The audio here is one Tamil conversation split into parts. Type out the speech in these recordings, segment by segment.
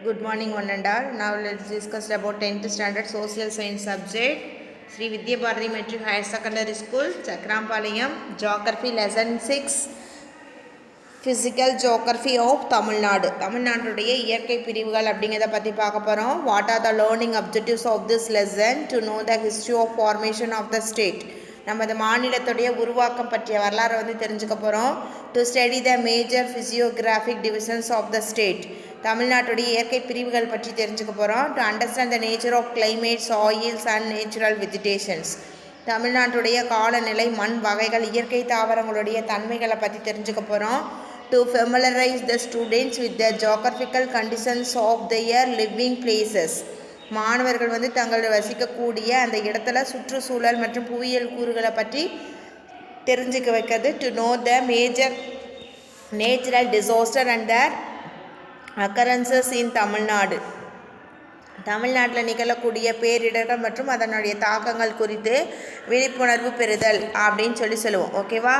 Good morning one and all. Now let's discuss about 10th standard social science subject. Sri Vidya Bharati Metric Higher Secondary School, Chakrampalayam, Geography Lesson 6, Physical Geography of Tamilnadu. தமிழ்நாட்டுடைய இயற்கை பிரிவுகள் அப்படிங்கிறத பற்றி பார்க்க போகிறோம். What are the learning objectives of this lesson? To know the history of formation of the state. நமது மாநிலத்துடைய உருவாக்கம் பற்றிய வரலாறு வந்து தெரிஞ்சுக்க போகிறோம். To study the major physiographic divisions of the state. தமிழ்நாட்டுடைய இயற்கை பிரிவுகள் பற்றி தெரிஞ்சுக்க போகிறோம். To understand the nature of climate, soils and natural vegetations. தமிழ்நாட்டுடைய காலநிலை, மண் வகைகள், இயற்கை தாவரங்களுடைய தன்மைகளை பற்றி தெரிஞ்சுக்க போகிறோம். To familiarize the students with the geographical conditions of their living places. மாணவர்கள் வந்து தங்கள் வசிக்கக்கூடிய அந்த இடத்துல சுற்றுச்சூழல் மற்றும் புவியியல் கூறுகளை பற்றி தெரிஞ்சுக்க வைக்கிறது. To know the major natural disaster and their occurrences in Tamil Nadu. தமிழ்நாட்டில் நிகழக்கூடிய பேரிடர்கள் மற்றும் அதனுடைய தாக்கங்கள் குறித்து விழிப்புணர்வு பெறுதல் அப்படின்னு சொல்லுவோம். ஓகேவா?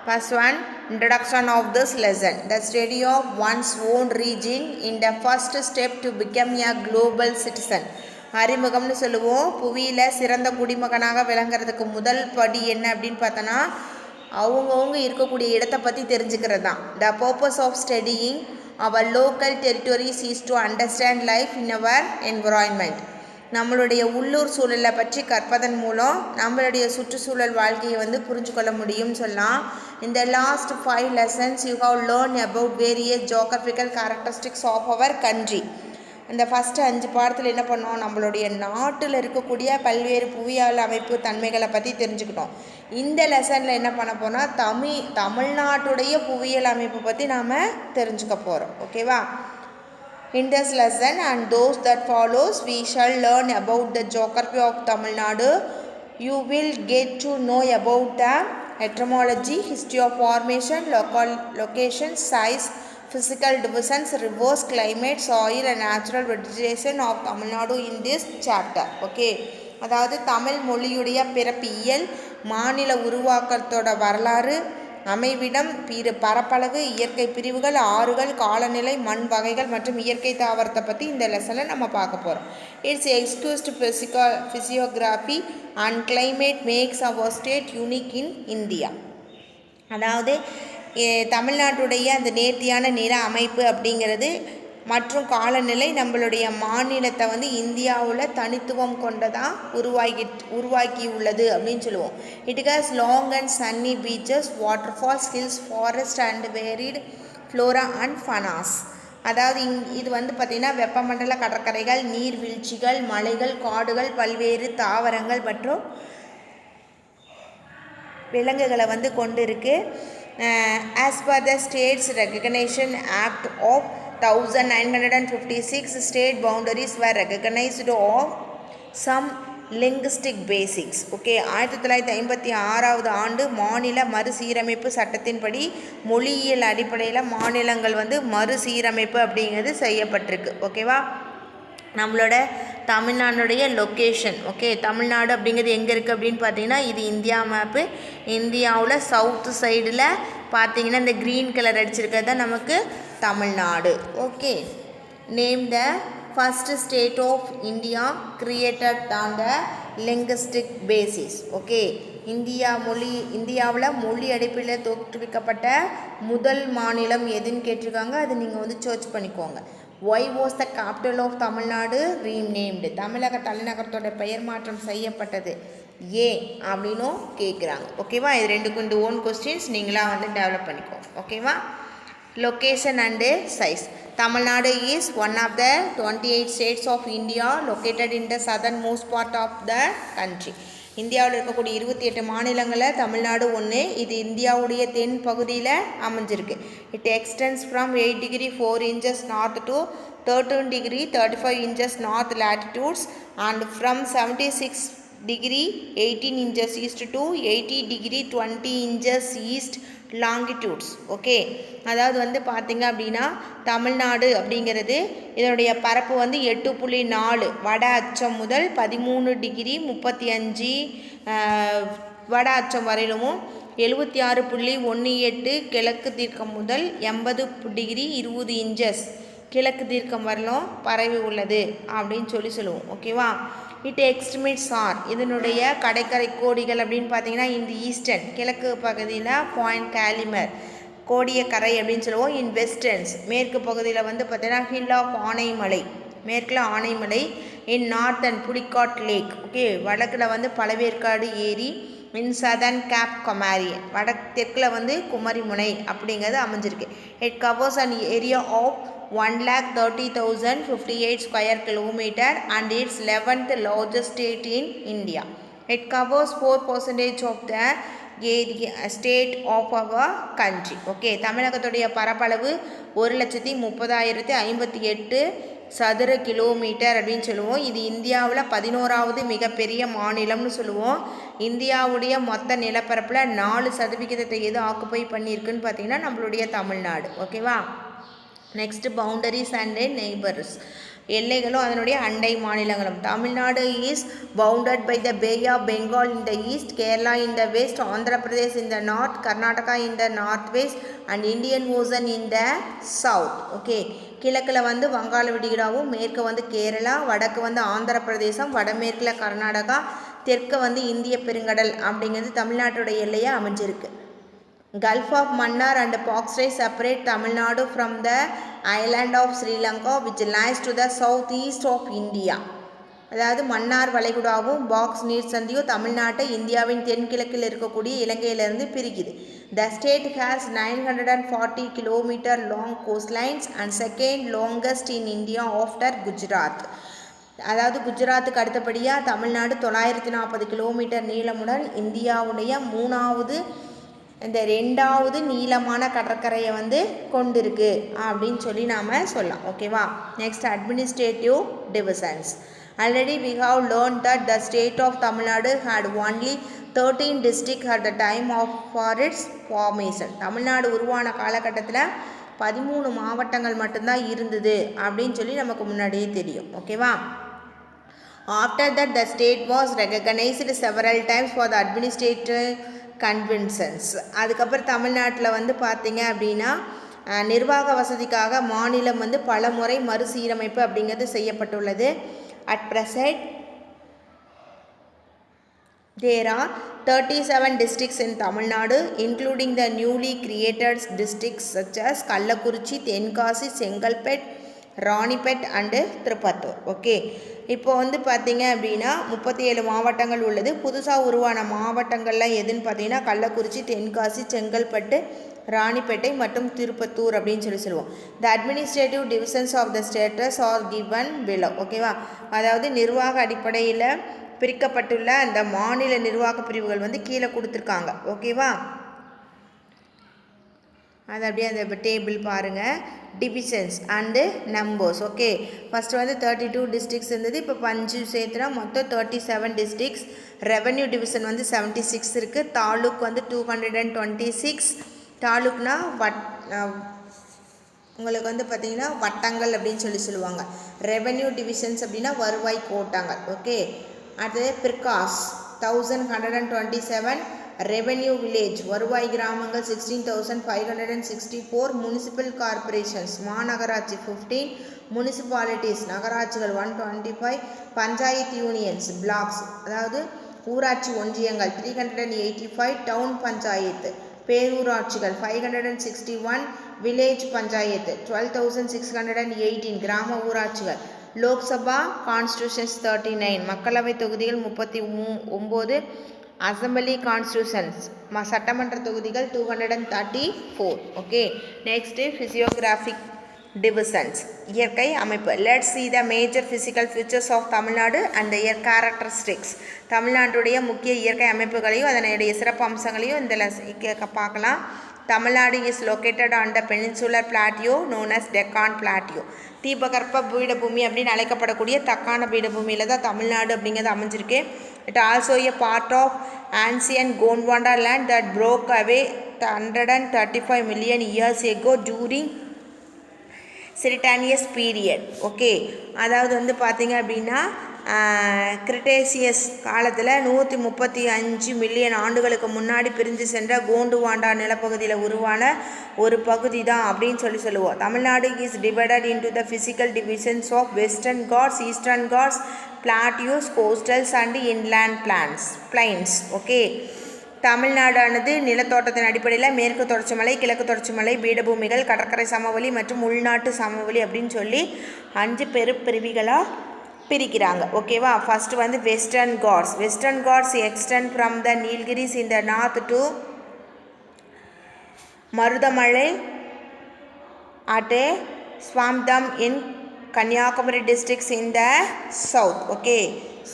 First one, introduction of this lesson. The study of one's own region in the first step to become a global citizen. அறிமுகம்னு சொல்லுவோம். புவியில் சிறந்த குடிமகனாக விளங்குறதுக்கு முதல் படி என்ன அப்படின்னு பார்த்தோன்னா அவங்கவுங்க இருக்கக்கூடிய இடத்தை பற்றி தெரிஞ்சுக்கிறது தான். The purpose of studying our local territories is to understand life in our environment. நம்மளுடைய உள்ளூர் சூழலை பற்றி கற்பதன் மூலம் நம்மளுடைய சுற்றுச்சூழல் வாழ்க்கையை வந்து புரிஞ்சு கொள்ள முடியும்னு சொல்லலாம். In the last 5 lessons you have learned about various geographical characteristics of our country. இந்த ஃபஸ்ட்டு 5 பாடத்தில் என்ன பண்ணோம், நம்மளுடைய நாட்டில் இருக்கக்கூடிய பல்வேறு புவியியல் அமைப்பு தன்மைகளை பற்றி தெரிஞ்சுக்கிட்டோம். இந்த லெசனில் என்ன பண்ண போனால் தமிழ்நாட்டுடைய புவியியல் அமைப்பு பற்றி நாம் தெரிஞ்சுக்க போகிறோம். ஓகேவா? In this lesson and those that follows, we shall learn about the geography of Tamil Nadu. You will get to know about the etymology, history of formation, location, size, physical divisions, rivers, climate, soil and natural vegetation of Tamil Nadu in this chapter. Okay. அதாவது தமிழ் மொழியுடைய பிறப்பியல், மாநில உருவாக்கத்தோட வரலாறு, அமைவிடம், பரப்பளவு, இயற்கை பிரிவுகள், ஆறுகள், காலநிலை, மண் வகைகள் மற்றும் இயற்கை தாவரத்தை பற்றி இந்த லெசனில் நம்ம பார்க்க போகிறோம். It's exquisite physiography and climate makes our state unique in India. அதாவது தமிழ்நாட்டுடைய அந்த நேர்த்தியான நில அமைப்பு அப்படிங்கிறது மற்றும் காலநிலை நம்மளுடைய மாநிலத்தை வந்து இந்தியாவில் தனித்துவம் கொண்டதாக உருவாக்கி உள்ளது அப்படின்னு சொல்லுவோம். It has long and sunny beaches, waterfalls, hills, forest and varied flora and faunas. அதாவது இது வந்து பார்த்திங்கன்னா வெப்பமண்டல கடற்கரைகள், நீர்வீழ்ச்சிகள், மலைகள், காடுகள், பல்வேறு தாவரங்கள் மற்றும் விலங்குகளை வந்து கொண்டு இருக்கு. As per the States Recognition Act of 1956, state boundaries were recognized of some linguistic basics. Okay, 1956 ஆண்டு மாநில மறுசீரமைப்பு சட்டத்தின்படி மொழியியல் அடிப்படையில் மாநிலங்கள் வந்து மறுசீரமைப்பு அப்படிங்கிறது செய்யப்பட்டிருக்கு. ஓகேவா? நம்மளோட தமிழ்நாடுடைய லொக்கேஷன். ஓகே, தமிழ்நாடு அப்படிங்கிறது எங்கே இருக்குது அப்படின்னு பார்த்தீங்கன்னா இது இந்தியா மேப்பு. இந்தியாவில் சவுத்து சைடில் பார்த்தீங்கன்னா இந்த க்ரீன் கலர் அடிச்சிருக்கிறது தான் நமக்கு Tamil Nadu. Okay, name the first state of India created on the linguistic basis. Okay, இந்தியாவில் மொழி அடிப்படையில் தோற்றுவிக்கப்பட்ட முதல் மாநிலம் எதுன்னு கேட்டிருக்காங்க. அது நீங்கள் வந்து சர்ச் பண்ணிக்கோங்க. Why was the capital of Tamil Nadu renamed? தமிழக தலைநகரத்தோட பெயர் மாற்றம் செய்யப்பட்டது அப்படின்னும் கேட்குறாங்க. ஓகேவா? இது ரெண்டுக்கும் இந்த ஓன் கொஸ்டின்ஸ் நீங்களாக வந்து டெவலப் பண்ணிக்கோங்க. ஓகேவா? Location and size. Tamilnadu is one of the 28 states of India located in the southernmost part of the country. இந்தியாவில் இருக்கக்கூடிய 28 மாநிலங்களில் தமிழ்நாடு ஒன்று. இது இந்தியாவுடைய தென் பகுதியில் அமைஞ்சிருக்கு. It extends from 8 degree 4 inches north to 13 degree 35 inches north latitudes and from 76 degree 18 inches east to 80 degree 20 inches east longitudes. Okay, அதாவது வந்து பார்த்திங்க அப்படின்னா தமிழ்நாடு அப்படிங்கிறது இதனுடைய பரப்பு வந்து 8.4 வட அச்சம் முதல் 13 டிகிரி 35 வட அச்சம் வரையிலும் 76.18 கிழக்கு தீர்க்கம் முதல் 80 டிகிரி 20 இன்ச்சஸ் கிழக்கு தீர்க்கம் வரலும் பரவி உள்ளது அப்படின்னு சொல்லுவோம். ஓகேவா. இட் எக்ஸ்ட்ரிமிட்ஸ் ஆர் இதனுடைய கடற்கரை கோடிகள் அப்படின்னு பார்த்தீங்கன்னா இந்த ஈஸ்டர்ன் கிழக்கு பகுதியில் பாயிண்ட் கேலிமர் கோடிய கரை அப்படின்னு சொல்லுவோம். இன் வெஸ்டர்ன்ஸ் மேற்கு பகுதியில் வந்து பார்த்தீங்கன்னா ஹில் ஆஃப் ஆனைமலை மேற்கில் Anaimalai. In northern Pulicat lake. Okay. வடக்கில் வந்து பழவேற்காடு ஏரி. இன் சதர்ன் கேப் கொமாரியன் தெற்கில் வந்து குமரிமுனை அப்படிங்கிறது அமைஞ்சிருக்கு. It covers an area of 1,30,058 square kilometer and its 11th largest state in India. It covers 4% of the state of our country. Okay. தமிழகத்துடைய பரப்பளவு 1,30,058 சதுர கிலோமீட்டர் அப்படின்னு சொல்லுவோம். இது இந்தியாவில் 11வது மிகப்பெரிய மாநிலம்னு சொல்லுவோம். இந்தியாவுடைய மொத்த நிலப்பரப்பில் 4% எது ஆக்குப்பை பண்ணியிருக்குன்னு பார்த்தீங்கன்னா நம்மளுடைய தமிழ்நாடு. ஓகேவா. நெக்ஸ்ட் பவுண்டரிஸ் அண்ட் நெய்பர்ஸ் எல்லைகளும் அதனுடைய அண்டை மாநிலங்களும். Tamil Nadu is bounded by the bay of Bengal in the east, Kerala in the west, Andhra Pradesh in the north, Karnataka in the north west and Indian ocean in the south. Okay. கிழக்கில் வந்து வங்காள விரிகுடாவும், மேற்கு வந்து கேரளா, வடக்கு வந்து ஆந்திர பிரதேசம், வடமேற்கில் கர்நாடகா, தெற்கு வந்து இந்திய பெருங்கடல் அப்படிங்கிறது தமிழ்நாட்டுடைய எல்லையாக அமைஞ்சிருக்கு. Gulf of Mannar and Fox Ray separate Tamil Nadu from the island of Sri Lanka which lies to the southeast of India. அதாவது மன்னார் வளைகுடாவும் பாக்ஸ் நீர் சந்தியும் தமிழ்நாட்டை இந்தியாவின் தென்கிழக்கில் இருக்கக்கூடிய இலங்கையிலிருந்து பிரிக்குது. The state has 940 kilometer long coastlines and second longest in India after Gujarat. அதாவது குஜராத்துக்கு அடுத்தபடியாக தமிழ்நாடு 940 கிலோமீட்டர் நீளமுடன் இந்தியாவுடைய இந்த 2வது நீளமான கடற்கரையை வந்து கொண்டிருக்கு அப்படின்னு சொல்லி நாம் சொல்லலாம். ஓகேவா. Next administrative divisions. Already we have learned that the state of Tamil Nadu had only 13 districts at the time for its formation. Tamil Nadu உருவான காலகட்டத்தில் 13 மாவட்டங்கள் மட்டும்தான் இருந்தது அப்படின்னு சொல்லி நமக்கு முன்னாடியே தெரியும். ஓகேவா. After that the state was recognized several times for the administrative conventions. அதுக்கப்புறம் தமிழ்நாட்டில் வந்து பார்த்தீங்க அப்படின்னா நிர்வாக வசதிக்காக மாநிலம் வந்து பல முறை மறுசீரமைப்பு அப்படிங்கிறது செய்யப்பட்டுள்ளது. At present there are 37 districts in Tamil Nadu including the newly created districts such as Kallakurichi, Tenkasi, Chengalpet, Ranipet and Tirupattur. Okay. இப்போ வந்து பார்த்தீங்க அப்படின்னா 37 மாவட்டங்கள் உள்ளது. புதுசாக உருவான மாவட்டங்கள்லாம் எதுன்னு பார்த்தீங்கன்னா கள்ளக்குறிச்சி, தென்காசி, செங்கல்பட்டு, ராணிப்பேட்டை மற்றும் திருப்பத்தூர் அப்படின்னு சொல்லுவோம். The administrative divisions of the states are given below. ஓகேவா. அதாவது நிர்வாக அடிப்படையில் பிரிக்கப்பட்டுள்ள அந்த மாநில நிர்வாக பிரிவுகள் வந்து கீழே கொடுத்துருக்காங்க. ஓகேவா. அது அப்படியே அந்த டேபிள் பாருங்கள். Divisions and numbers. Okay. First வந்து 32 districts இருந்தது. இப்போ 5 சேர்த்துனா மொத்தம் 37 districts. ரெவன்யூ டிவிஷன் வந்து 76 இருக்குது. தாலுக் வந்து 226. தாலுக்னா உங்களுக்கு வந்து பார்த்திங்கன்னா வட்டங்கள் அப்படின்னு சொல்லுவாங்க. ரெவன்யூ டிவிஷன்ஸ் அப்படின்னா வருவாய் கோட்டாங்கள். ஓகே. அடுத்தது பிர்காஸ் 1127. ரெவென்யூ வில்லேஜ் வருவாய் கிராமங்கள் 16,564. முனிசிபல் கார்பரேஷன்ஸ் மாநகராட்சி 15. முனிசிபாலிட்டிஸ் நகராட்சிகள் 125. பஞ்சாயத்து யூனியன்ஸ் பிளாக்ஸ் அதாவது ஊராட்சி ஒன்றியங்கள் 385. டவுன் பஞ்சாயத்து பேரூராட்சிகள் 561. வில்லேஜ் பஞ்சாயத்து 12,618. கிராம ஊராட்சிகள். லோக்சபா கான்ஸ்டியூஷன்ஸ் 39. மக்களவை தொகுதிகள் 39. அசம்பிளி கான்ஸ்டியூஷன்ஸ் சட்டமன்ற தொகுதிகள் 234. ஓகே. நெக்ஸ்ட்டு ஃபிசியோகிராஃபிக் டிவிஷன்ஸ் இயற்கை அமைப்பு. Let's see the major physical features of Tamil Nadu and their characteristics. தமிழ்நாட்டுடைய முக்கிய இயற்கை அமைப்புகளையும் அதனுடைய சிறப்பு அம்சங்களையும் இந்த பார்க்கலாம். Tamil Nadu is located on the peninsular plateau known as Deccan plateau. தீபகற்ப பீடபூமி அப்படின்னு அழைக்கப்படக்கூடிய தக்கான பீடபூமியில் தான் தமிழ்நாடு அப்படிங்கிறது அமைஞ்சிருக்கு. It also a part of ancient Gondwana land that broke away 135 million years ago during cretaceous period. Okay. அதாவது வந்து பார்த்திங்க அப்படின்னா கிரிட்டேசியஸ் காலத்தில் 135 மில்லியன் ஆண்டுகளுக்கு முன்னாடி பிரிஞ்சு சென்ற கோண்டுவாண்டா நிலப்பகுதியில் உருவான ஒரு பகுதி தான் அப்படின்னு சொல்லுவோம். Tamil Nadu is divided into the physical divisions of western Ghats, Eastern Ghats, plateaus, coastals and inland plains. Okay, தமிழ்நாடானது நிலத்தோட்டத்தின் அடிப்படையில் மேற்கு தொடர்ச்சி மலை, கிழக்கு தொடர்ச்சி மலை, பீடபூமிகள், கடற்கரை சமவெளி மற்றும் உள்நாட்டு சமவெளி அப்படின்னு சொல்லி 5 பிரிவுகளாக பிரிக்கிறாங்க. ஓகேவா, ஃபர்ஸ்ட் வந்து Western Ghats. Western Ghats extend from the Nilgiris in the north to Marudhamalai at Swamtham in Kanyakumari districts in the south. Okay,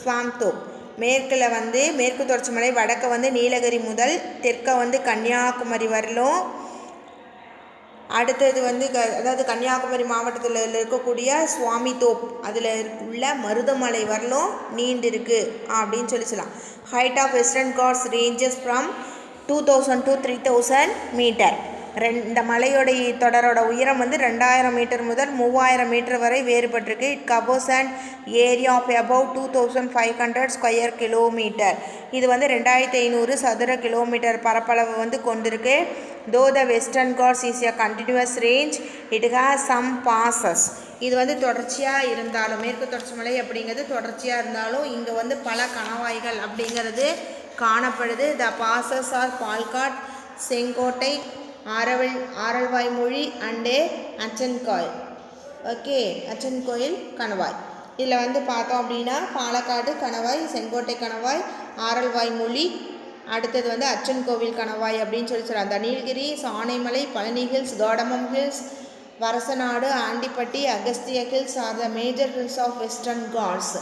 Swamithope மேற்கில் வந்து மேற்கு தொடர்ச்சி மலை, வடக்க வந்து நீலகிரி முதல் தெற்க வந்து கன்னியாகுமரி வரலும், அடுத்தது வந்து அதாவது கன்னியாகுமரி மாவட்டத்தில் இருக்கக்கூடிய சுவாமிதோப் அதில் உள்ள மருதமலை வரலும் நீண்டிருக்கு அப்படின்னு சொல்லலாம். Height of western ghats ranges from 2000 to 3000 metre. இந்த மலையோடைய தொடரோட உயரம் வந்து 2000 மீட்டர் முதல் 3000 மீட்டர் வரை வேறுபட்டிருக்கு. It covers and area of about 2500 square kilometre. இது வந்து 2500 சதுர கிலோமீட்டர் பரப்பளவு வந்து கொண்டிருக்கு. Though the Western Ghats is a continuous range, it has some passes. இது வந்து தொடர்ச்சியாக இருந்தாலும், மேற்கு தொடர்ச்சி மலை அப்படிங்கிறது தொடர்ச்சியாக இருந்தாலும் இங்கே வந்து பல கணவாய்கள் அப்படிங்கிறது காணப்படுது. The passes are Palghat, Sengottai, Aralvaimozhi and Achankovil. Okay, Achankovil கணவாய். இதில் வந்து பார்த்தோம் அப்படின்னா பாலக்காடு கணவாய், செங்கோட்டை கணவாய், ஆரல்வாய்மொழி, அடுத்தது வந்து அச்சன்கோவில் கணவாய் அப்படின்னு சொல்லலாம். அந்த Nilgiris, Anaimalai, Palani hills, cardamom hills, Varasanadu, Andipatti, Agasthiya hills are the major hills of western Ghats.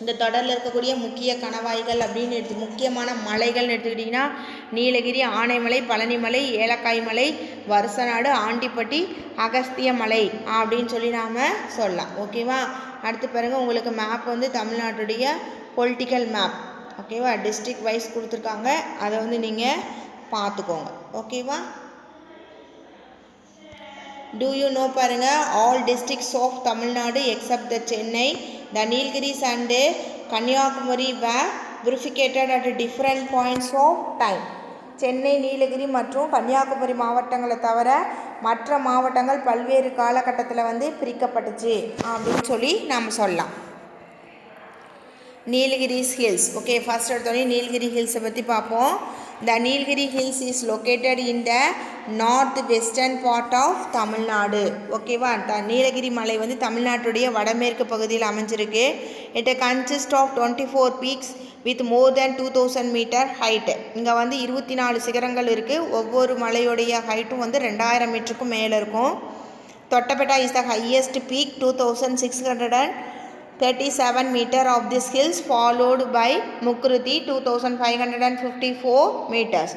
இந்த தொடரில் இருக்கக்கூடிய முக்கிய கணவாய்கள் அப்படின்னு முக்கியமான மலைகள்னு எடுத்துக்கிட்டிங்கன்னா நீலகிரி, ஆனைமலை, பழனிமலை, ஏலக்காய் மலை, வருசநாடு, ஆண்டிப்பட்டி, அகஸ்திய மலை அப்படின்னு சொல்லி நாம் சொல்லலாம். ஓகேவா, அடுத்து பாருங்கள், உங்களுக்கு மேப் வந்து தமிழ்நாட்டுடைய பொலிட்டிக்கல் மேப். ஓகேவா, டிஸ்ட்ரிக்ட் வைஸ் கொடுத்துருக்காங்க, அதை வந்து நீங்கள் பார்த்துக்கோங்க. ஓகேவா, do you know பாருங்க, all districts of Tamilnadu except the Chennai, the Nilgiris and Kanyakumari were bifurcated at different points of time. Chennai, Nilgiri மற்றும் கன்னியாகுமரி மாவட்டங்களை தவிர மற்ற மாவட்டங்கள் பல்வேறு காலகட்டத்தில் வந்து பிரிக்கப்பட்டுச்சு அப்படின்னு சொல்லி நாம் சொல்லலாம். நீலகிரிஸ் ஹில்ஸ். ஓகே, ஃபர்ஸ்ட் எடுத்தோடனே நீலகிரி ஹில்ஸை பற்றி பார்ப்போம். The Nilgiri Hills is located in the north-western part of Tamil Nadu. ஓகேவா, நீலகிரி மலை வந்து தமிழ்நாட்டுடைய வடமேற்கு பகுதியில் அமைஞ்சிருக்கு. It consists of 24 peaks with more than 2000 metre height. இங்கே வந்து 24 சிகரங்கள் இருக்குது. ஒவ்வொரு மலையுடைய ஹைட்டும் வந்து 2000 மீட்டருக்கும் மேலே இருக்கும். Doddabetta is the highest peak, 2637 meter of this hills, followed by Mukruthi 2554 meters.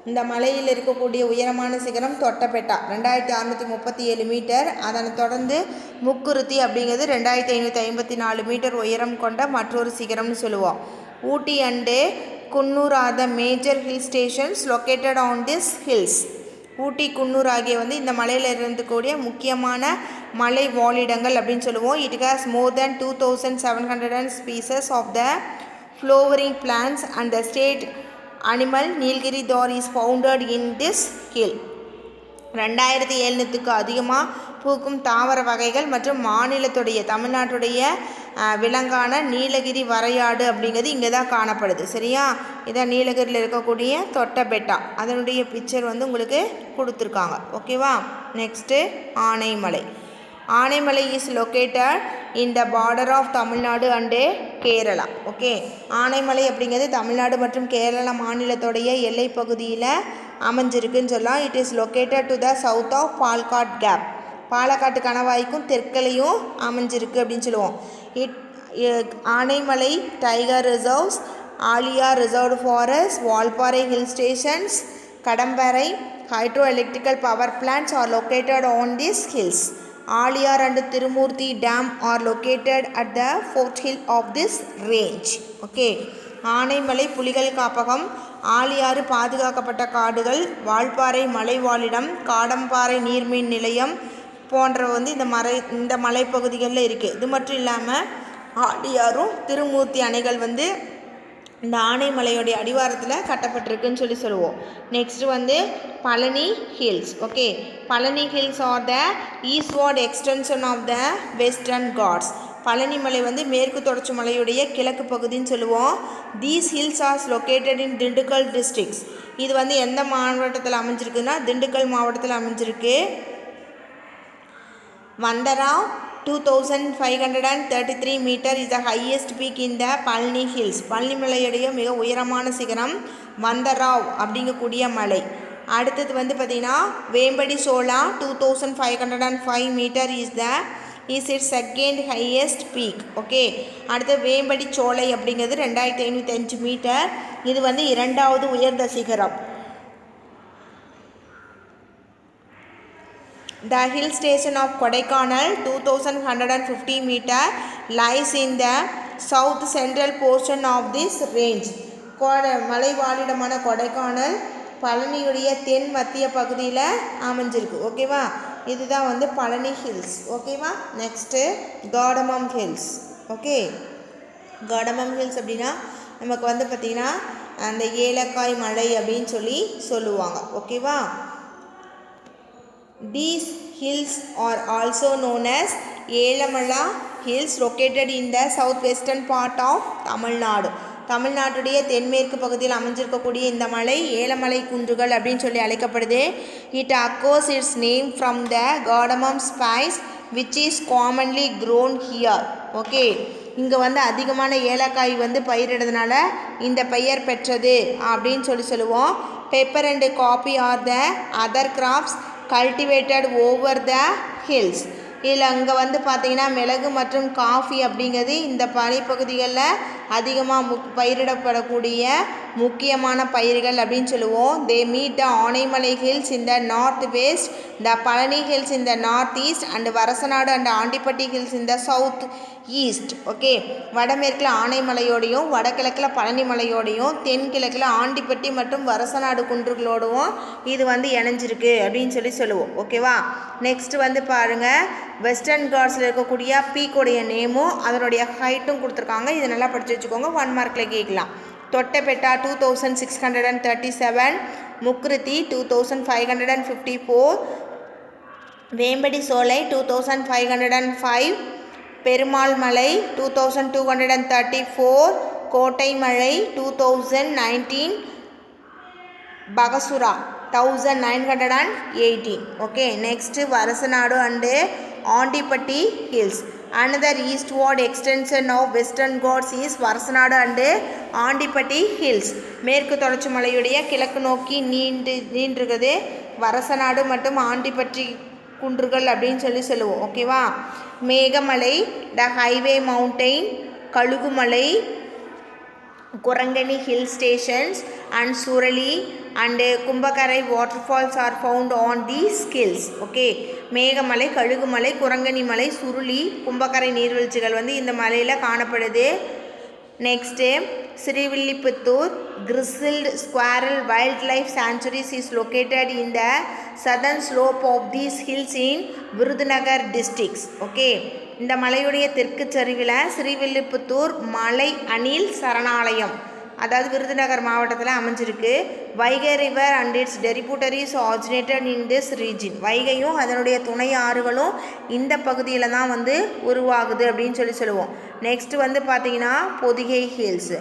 இந்த மலையில் இருக்கக்கூடிய உயரமான சிகரம் தொட்டபெட்டா 2637 மீட்டர். அதனை தொடர்ந்து முக்குருத்தி அப்படிங்கிறது 2554 மீட்டர் உயரம் கொண்ட மற்றொரு சிகரம்னு சொல்லுவோம். Ooty and Coonoor are the major hill stations located on this hills. Ooty, Coonoor ஆகிய வந்து இந்த மலையில் இருக்கக்கூடிய முக்கியமான மலை வாழிடங்கள் அப்படின்னு சொல்லுவோம். It has more than 2700 species of the flowering plants and the state animal Nilgiri tahr is founded in this hill. 2700க்கு அதிகமாக பூக்கும் தாவர வகைகள் மற்றும் மாநிலத்துடைய தமிழ்நாட்டுடைய விலங்கான நீலகிரி வரையாடு அப்படிங்கிறது இங்கே தான் காணப்படுது. சரியா, இதான் நீலகிரியில் இருக்கக்கூடிய தொட்டபெட்டா. அதனுடைய பிக்சர் வந்து உங்களுக்கு கொடுத்துருக்காங்க. ஓகேவா, next Anaimalai. Anaimalai is located in the border of Tamil Nadu and Kerala. Okay, Anaimalai அப்படிங்கிறது தமிழ்நாடு மற்றும் கேரளா மாநிலத்துடைய எல்லை பகுதியில் அமைஞ்சிருக்குன்னு சொல்லலாம். It is located to the south of Palghat gap. பாலக்காட்டு கணவாய்க்கும் தெற்கலையும் அமைஞ்சிருக்கு அப்படின்னு சொல்லுவோம். Anaimalai tiger reserves, Aliyar reserved forest, Valparai hill stations, Kadamparai hydro electrical power plants are located on this hills. Aliyar and Thirumoorthy dam are located at the fourth hill of this range. Okay, Anaimalai புலிகள் காப்பகம், ஆலியாறு பாதுகாக்கப்பட்ட காடுகள், வால்பாறை மலைவாழிடம், காடம்பாறை நீர்மின் நிலையம் போன்ற வந்து இந்த மலைப்பகுதிகளில் இருக்குது. இது மட்டும் இல்லாமல் ஆழியாரும் திருமூர்த்தி அணைகள் வந்து இந்த ஆனைமலையோடைய அடிவாரத்தில் கட்டப்பட்டிருக்குன்னு சொல்லுவோம். நெக்ஸ்ட் வந்து Palani hills. Okay, Palani hills are the eastward extension of the Western Ghats. Palani மலை வந்து மேற்கு தொடர்ச்சி மலையுடைய கிழக்கு பகுதின்னு சொல்லுவோம். These hills are located in Dindigul districts. இது வந்து எந்த மாவட்டத்தில் அமைஞ்சிருக்குன்னா திண்டுக்கல் மாவட்டத்தில் அமைஞ்சிருக்கு. Vandaravu 2533 meter is the highest peak in the Palani hills. Palani மலையுடைய மிக உயரமான சிகரம் வந்தராவ் அப்படிங்கக்கூடிய மலை. அடுத்தது வந்து பார்த்திங்கன்னா Vembadi Shola 2505 meter is its second highest peak. Okay, அடுத்து வேம்படி சோலை அப்படிங்கிறது 2505 மீட்டர். இது வந்து இரண்டாவது உயர்ந்த சிகரம். The hill station of Kodaikanal 2150 meter lies in the south central portion of this range. மலைவாழிடமான Kodaikanal பழனியுடைய தென் மத்திய பகுதியில் அமைஞ்சிருக்கு. ஓகேவா, இதுதான் வந்து பழனி ஹில்ஸ். ஓகேவா, next cardamom hills. Okay, cardamom hills அப்படின்னா நமக்கு வந்து பார்த்திங்கன்னா அந்த ஏலக்காய் மலை அப்படின்னு சொல்லுவாங்க. ஓகேவா, these hills are also known as Elamala Hills, located in the southwestern part of Tamilnadu. தமிழ்நாட்டுடைய தென்மேற்கு பகுதியில் அமைஞ்சிருக்கக்கூடிய இந்த மலை ஏலமலை குன்றுகள் அப்படின்னு அழைக்கப்படுது. It acquires its name from the cardamom spice which is commonly grown here. Okay, இங்கே வந்து அதிகமான ஏலக்காய் வந்து பயிரிடுறதுனால இந்த பெயர் பெற்றது அப்படின்னு சொல்லுவோம். Pepper and coffee are the other crops cultivated over the hills. இதில் அங்கே வந்து பார்த்திங்கன்னா மிளகு மற்றும் காஃபி அப்படிங்கிறது இந்த பனிப்பகுதிகளில் அதிகமாக பயிரிடப்படக்கூடிய முக்கியமான பயிர்கள் அப்படின்னு சொல்லுவோம். They meet the Anaimalai hills in the north west, the Palani hills in the north east and Varasanadu and Andipatti hills in the south east. Okay, வடமேற்கில் ஆனைமலையோடையும் வடகிழக்கில் பழனி மலையோடையும் தென்கிழக்கில் ஆண்டிப்பட்டி மற்றும் வரசநாடு குன்றுகளோடவும் இது வந்து இணைஞ்சிருக்கு அப்படின்னு சொல்லுவோம். ஓகேவா, நெக்ஸ்ட் வந்து பாருங்கள் வெஸ்டர்ன் காட்ஸில் இருக்கக்கூடிய பீக்கோடைய நேமும் அதனுடைய ஹைட்டும் கொடுத்துருக்காங்க. இதை நல்லா படித்து வச்சுக்கோங்க, 1 மார்க்கில் கேட்கலாம். தொட்டபெட்டா 2637, முக்ருதி 2554, வேம்படி சோலை 2505, பெருமாள் மலை 2234, Kottai Malai 2019, Bagasura 1918. Okay, next Varasanadu and Andipatti hills. Another eastward extension of western Ghats is Varasanadu and Andipatti hills. மேற்கு தொடர்ச்சி மலையுடைய கிழக்கு நோக்கி நீண்டிருக்கிறது வரசநாடு மற்றும் ஆண்டிப்பட்டி குன்றுகள் அப்படின்னு சொல்லுவோம். ஓகேவா, Megamalai, the highway mountain, Kalugumalai, Kurangani hill stations and Suruli and Kumbakarai waterfalls are found on these hills. Okay, Megamalai, Kalugumalai, Kurangani மலை, சுருளி, கும்பகரை நீர்வீழ்ச்சிகள் வந்து இந்த மலையில் காணப்படுது. Next Srivilliputhur grizzled squirrel wild life sanctuaries is located in the southern slope of these hills in Virudhunagar districts. Okay, இந்த மலையுடைய தெற்கு சரிவில் ஸ்ரீவில்லிபுத்தூர் மலை அணில் சரணாலயம் அதாவது விருதுநகர் மாவட்டத்தில் அமைஞ்சிருக்கு. Vaigai river and its tributaries originated in this region. வைகையும் அதனுடைய துணை ஆறுகளும் இந்த பகுதியில் தான் வந்து உருவாகுது அப்படின்னு சொல்லுவோம். நெக்ஸ்ட் வந்து பார்த்திங்கன்னா Pothigai hills.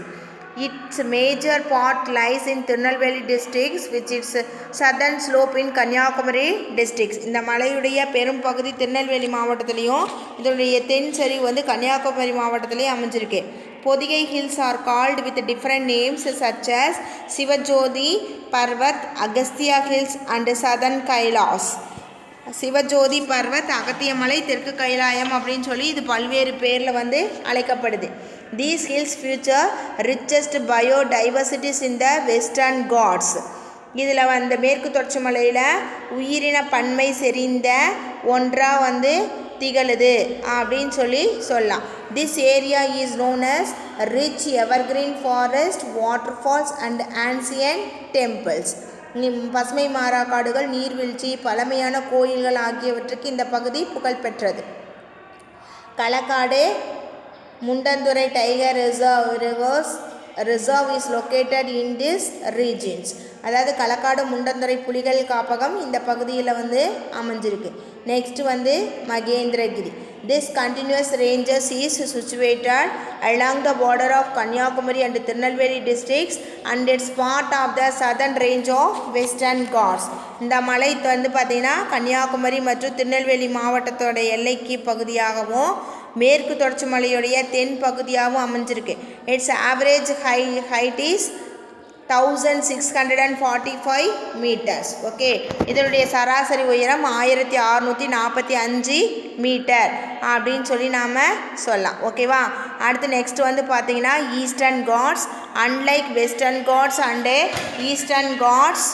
Its major part lies in Tirunelveli districts which its southern slope in Kanyakumari districts. இந்த மலையுடைய பெரும் பகுதி திருநெல்வேலி மாவட்டத்திலையும் இதனுடைய தென் சரிவு வந்து கன்னியாகுமரி மாவட்டத்திலையும் அமைஞ்சிருக்கு. Pothigai hills are called with different names such as Sivajothi Parvat, Agastya hills and southern Kailas. Sivajothi Parvat, Agathiyamalai, தெற்கு கைலாயம் அப்படின்னு இது பல்வேறு பேரில் வந்து அழைக்கப்படுது. These hills feature richest biodiversities in the western Ghats. இதில் வந்து மேற்கு தொடர்ச்சி மலையில் உயிரின பன்மை செறிந்த ஒன்றாக வந்து திகழுது அப்படின்னு சொல்லலாம். This area is known as rich evergreen forest, waterfalls and ancient temples. பசுமை மாறா காடுகள், நீர்வீழ்ச்சி, பழமையான கோயில்கள் ஆகியவற்றுக்கு இந்த பகுதி புகழ்பெற்றது. Kalakkad Mundandurai Tiger Reserve is located in these regions. அதாவது களக்காடு முண்டந்துறை புலிகள் காப்பகம் இந்த பகுதியில் வந்து அமைஞ்சிருக்கு. நெக்ஸ்ட் வந்து Mahendragiri. This continuous ranges is situated along the border of Kanyakumari and Tirunelveli districts and it's part of the southern range of Western Ghats. இந்த மலை வந்து பார்த்தீங்கன்னா கன்னியாகுமரி மற்றும் திருநெல்வேலி மாவட்டத்தோட எல்லைக்கு பகுதியாகவும் மேற்கு தொடர்ச்சி மலையுடைய தென் பகுதியாகவும் அமைஞ்சிருக்கு. Its average height is 1645 metres. Okay, இதனுடைய சராசரி உயரம் 1645 மீட்டர் அப்படின்னு சொல்லி நாம் சொல்லலாம். ஓகேவா, அடுத்து நெக்ஸ்ட் வந்து பார்த்தீங்கன்னா eastern ghats. Unlike western ghats and eastern God's